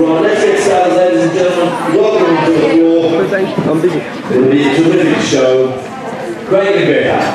Right, let's get started, ladies and gentlemen. Welcome to the floor. I'm busy. It'll be a terrific show. Craig and Grete.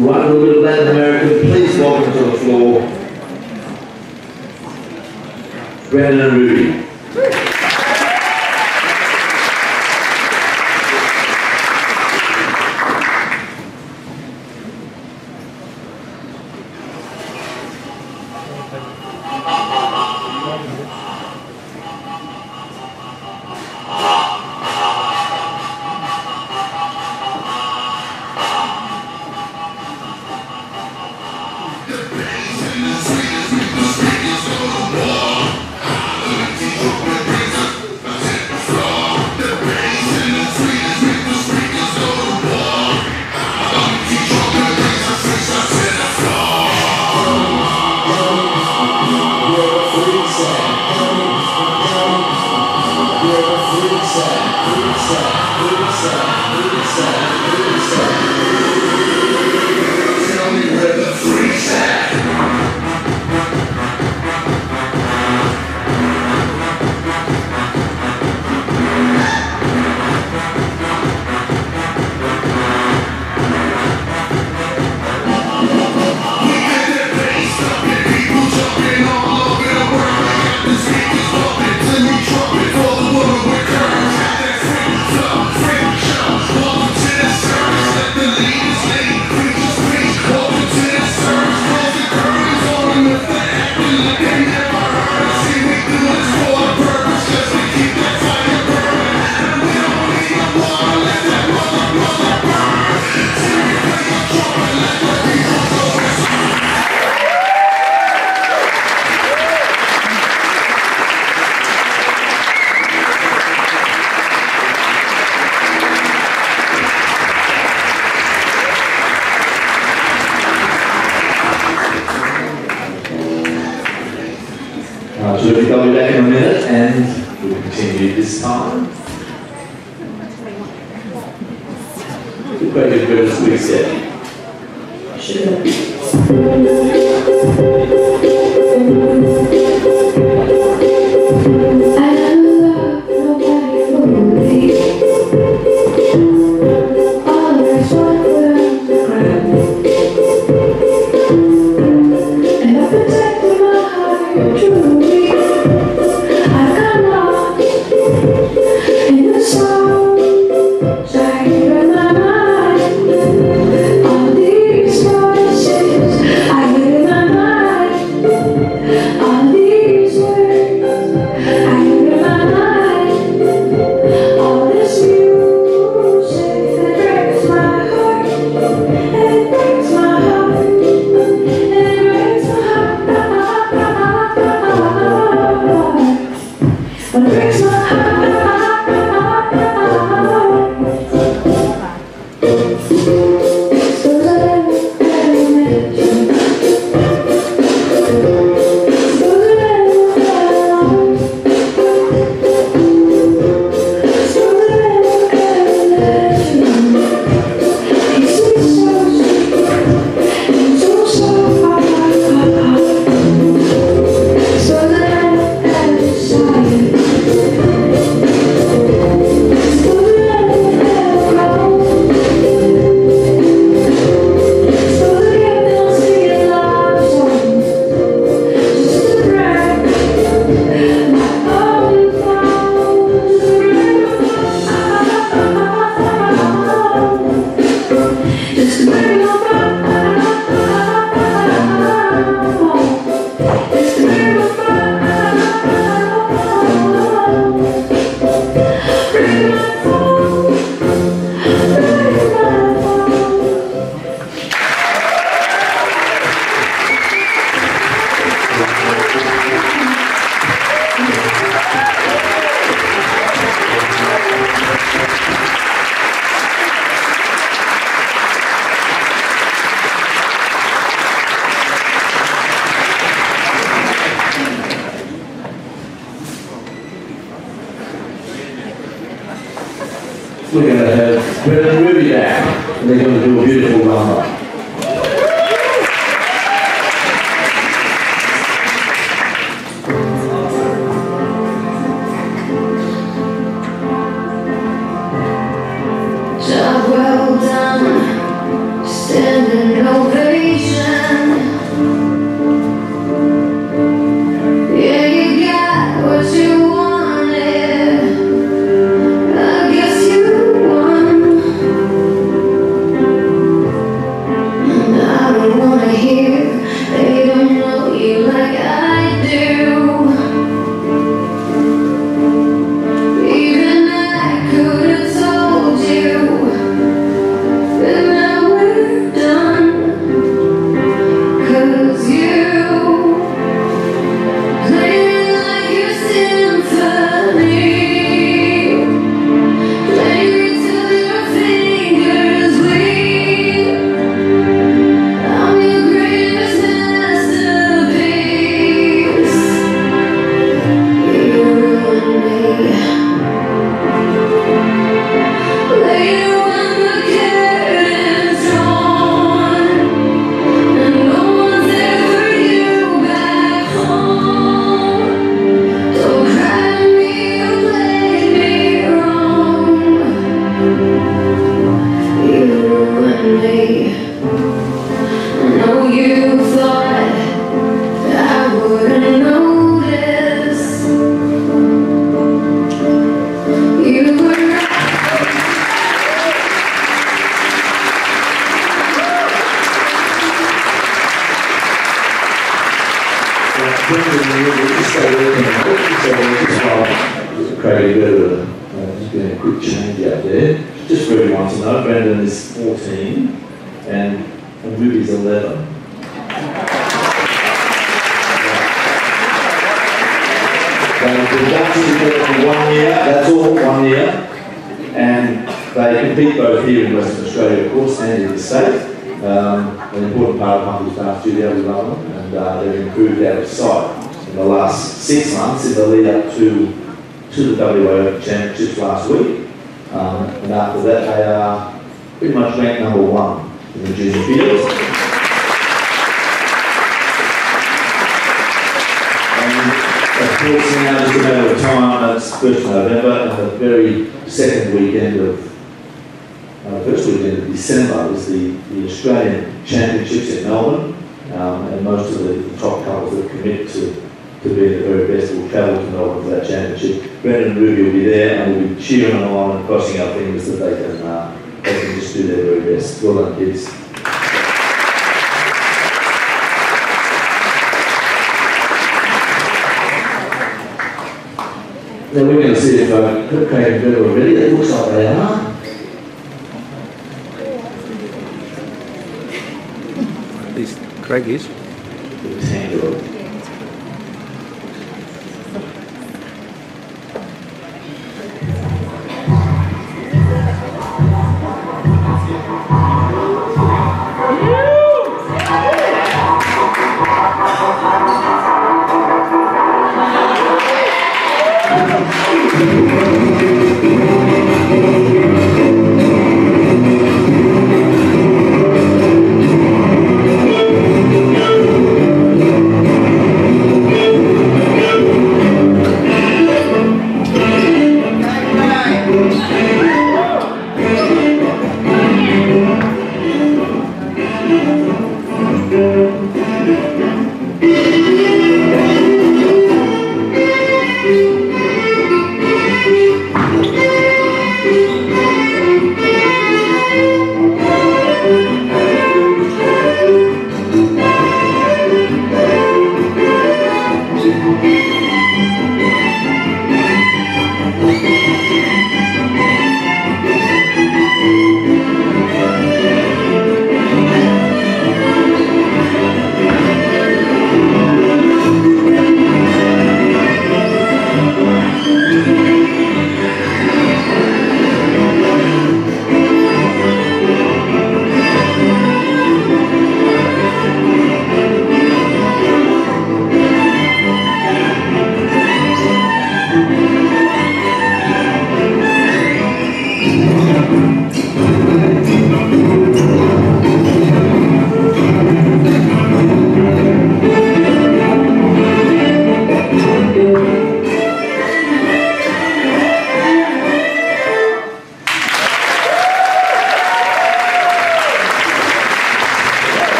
Right, a little bit of Latin American, please welcome to the floor, Brandon and Rudy. and we'll continue this time. The Craig and Grete swing set. We're going to have Craig and Grete back, and they're going to do a beautiful rumba. Job well done, standing ovation. Yeah, you got what you wanted. I guess you won. And I don't wanna hear they don't know you like I do. Even I could have told you. Now we're done, 'cause you play like your symphony, play till your fingers bleed. I'm your greatest masterpiece. You ruined me. Later when the curtain's drawn and no one's there for you back home, don't cry to me or play me wrong. You ruined me. I know you thought I wouldn't notice. You were right. Craig and Grete, just doing a quick change out there. Just for everyone to know, Brandon is 14 and Ruby's 11. They've been dancing together for 1 year, that's all, 1 year. And they compete both here in Western Australia, of course, and in the state. An important part of Humphreys Dance Studio, we love them, and they've improved out of sight in the last 6 months in the lead up to the WA Championships last week. And after that, they are pretty much ranked #1 in the junior fields. And of course, now just a matter of time, that's 1st of November, and the very first weekend of December is the Australian Championships in Melbourne, and most of the top couples that commit to being the very best will travel to Melbourne for that championship. Brendan and Ruby will be there, and we'll be cheering them on and crossing our fingers that they can just do their very best. Well done, kids. Now we're going to see if Craig and Grete are ready. It looks like they are. At least Craig is.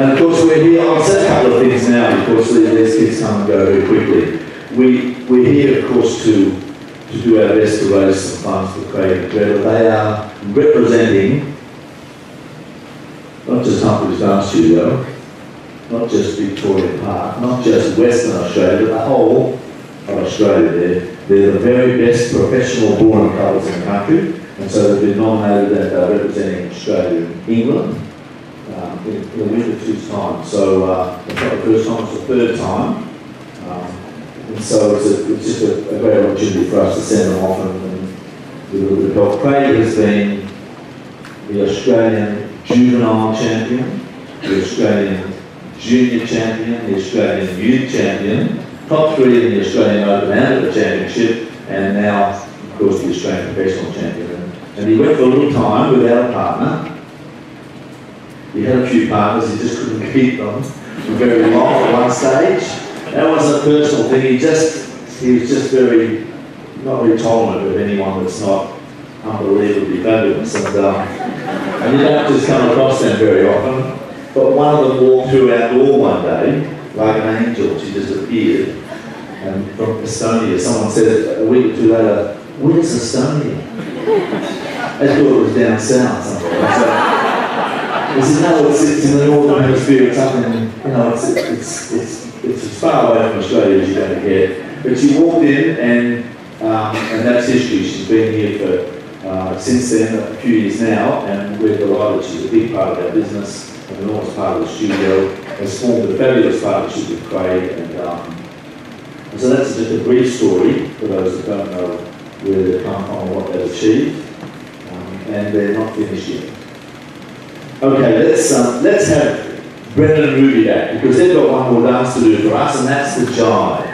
And of course we're here, I'll say a couple of things now because these kids come and go very quickly. We're here of course to do our best to raise some funds for Craig and Grete. They are representing not just Humphreys Dance Studio, not just Victoria Park, not just Western Australia, but the whole of Australia. They're the very best professional born couples in the country, and so they've been nominated and they're representing Australia and England in a winter 2 times. So it's not the first time, it's the 3rd time. And so it's just a great opportunity for us to send them off and do a little bit of help. Craig has been the Australian Juvenile Champion, the Australian Junior Champion, the Australian Youth Champion, top 3 in the Australian Open Amateur Championship, and now, of course, the Australian Professional Champion. And he went for a little time without a partner. He had a few partners, he just couldn't keep them for very long at one stage. That wasn't a personal thing, he was just not very tolerant of anyone that's not unbelievably fabulous. And you don't just come across them very often. But one of them walked through our door one day, like an angel, she just appeared. And from Estonia, someone said a week or 2 later, "Where's Estonia?" They thought it was down south somewhere. He said, "No, it's in the northern hemisphere, it's up in, it's as far away from Australia as you're going to get." But she walked in and that's history. She's been here since then, a few years now, and we're delighted she's a big part of our business, an enormous part of the studio, has formed a fabulous partnership with Craig, and so that's just a brief story for those that don't know where they've come from and what they've achieved, and they're not finished yet. Okay, let's have Brendan and Ruby back, because they've got one more dance to do for us, and that's the jive.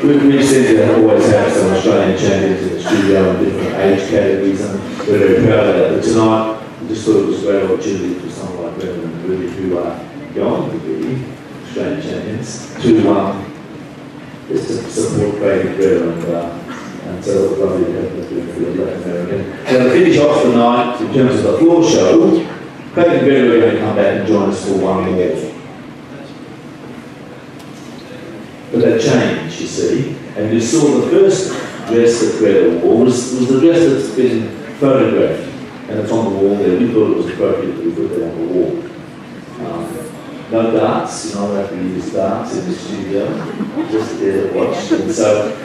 We seem to always have some Australian champions in the studio in different age categories, and we're very proud of that. But tonight, I just thought it was a great opportunity for someone like Brendan and Ruby, who are going to be Australian champions, to just to support Craig and Grete, and so it was lovely to have them do for the Latin American. Now, to finish off the night, in terms of the floor show, Craig and Grete are going to come back and join us for one more. But that changed, you see, and you saw the first dress that Grete wore was the dress that's been photographed, and it's on the wall there. We thought it was appropriate that we put that on the wall. No darts, you're not allowed to use darts in the studio, just there to watch. And so,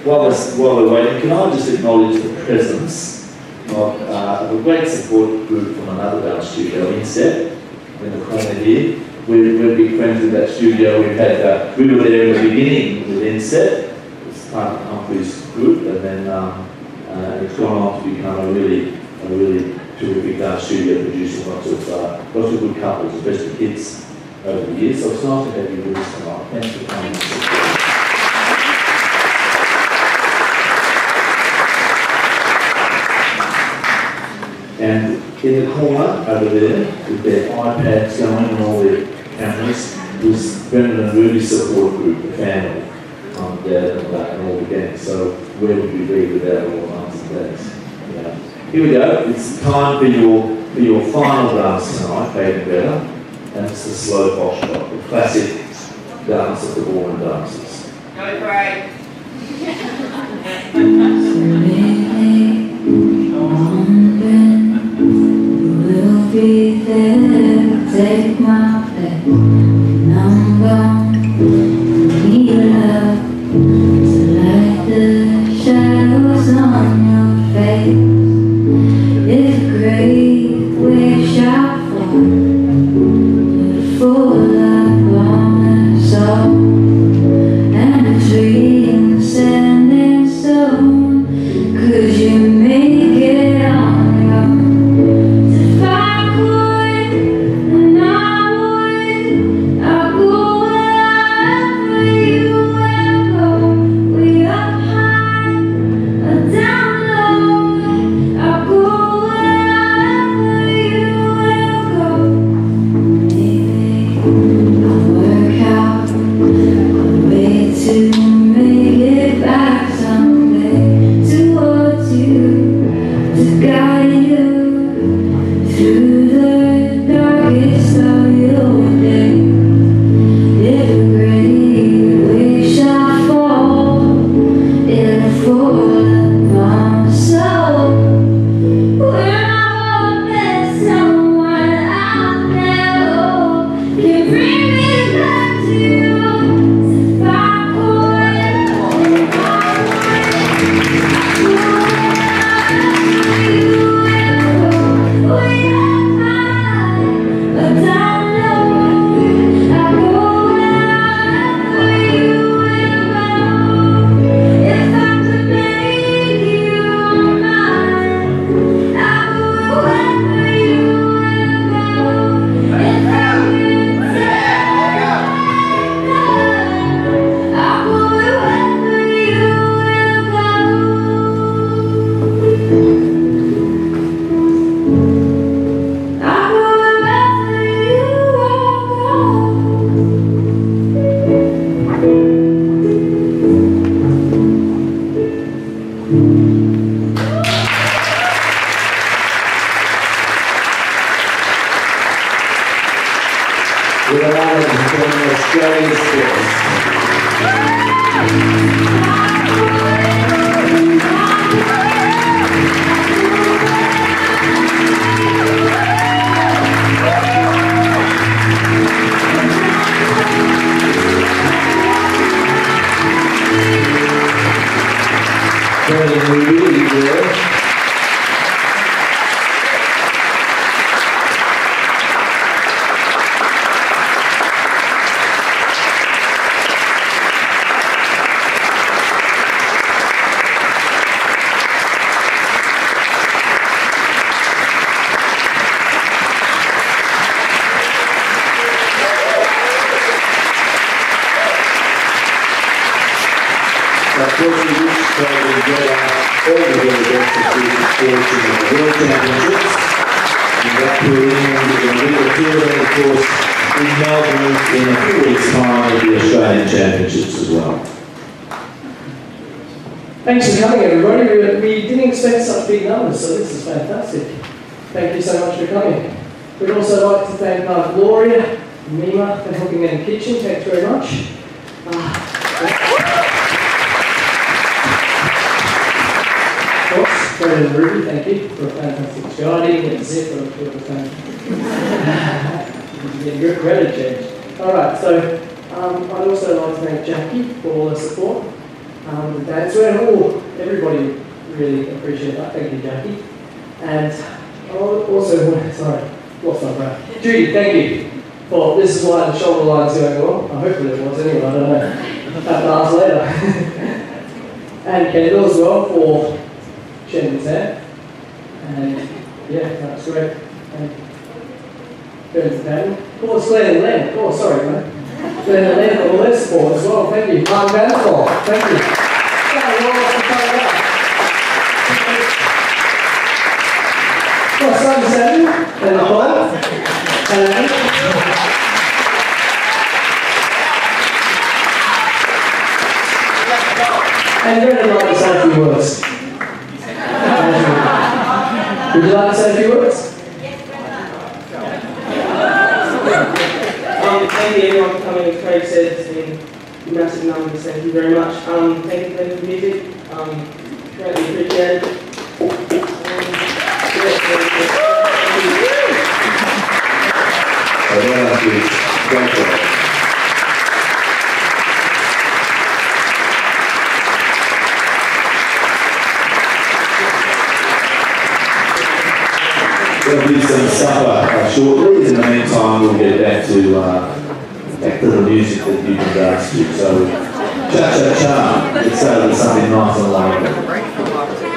while we're waiting, can I just acknowledge the presence of a great support group from another dance studio, Inset, in the corner here. We're big friends with that studio. We were there in the beginning with Inset. It's part of the Humphreys group, and then it's gone on to become a really terrific dance studio, producing lots of good couples, especially kids, over the years. So it's nice to have you with us tonight. Thanks for coming. And in the corner over there, with their iPads going and all their cameras, was Brendan and Ruby's support group, the family, Dad and all the gang. So where would we be without all mums and dads? Yeah. Here we go. It's time for your final dance tonight, Craig and Grete, and it's the slow posh shot, the classic dance of the ballroom dancers. Go Craig. We'll be there, take my place, and I'm gone, need love, to light the shadows on your face. If great waves shall fall, you'll fall upon us all, and between the sand and stone, could you make it on your own? with a lot of performing Australia's best. Brilliant, we really do. Of course, we wish Craig and Grete all the very best of season 4 to the World Championships. And that will end in a little tour, and of course, in Melbourne in a few weeks' time with the Australian Championships as well. Thanks for coming, everybody. We didn't expect such big numbers, so this is fantastic. Thank you so much for coming. We'd also like to thank Gloria and Mima for helping in the kitchen. Thanks very much. Craig and Ruby, thank you for a fantastic guiding and zip for the time. You get good credit change. Alright, so I'd also like to thank Jackie for all the support. The dancewear, everybody really appreciate that. Thank you, Jackie. And I also lost my breath. Judy, thank you. For this is why the shoulder line's going well. Hopefully it was anyway, I don't know. Have to ask later. And Kendall as well for Shen's hair. And yeah, that's great. And Burns and Daniel. Of course, Glenn and Len. Oh, sorry, man. Glenn and Len for all their support as well. Thank you. Mark Vanderfall. Thank you. My son Samuel and Nicole. And Brendan would like to say a few words. Would you like to say a few words? Thank you everyone for coming. As Craig said, it's been massive numbers. Thank you very much. Thank you for the music. Greatly appreciate it. There'll be some supper shortly. In the meantime, we'll get back to the music that you can dance to. So, cha-cha-cha. Let's start with something nice and light.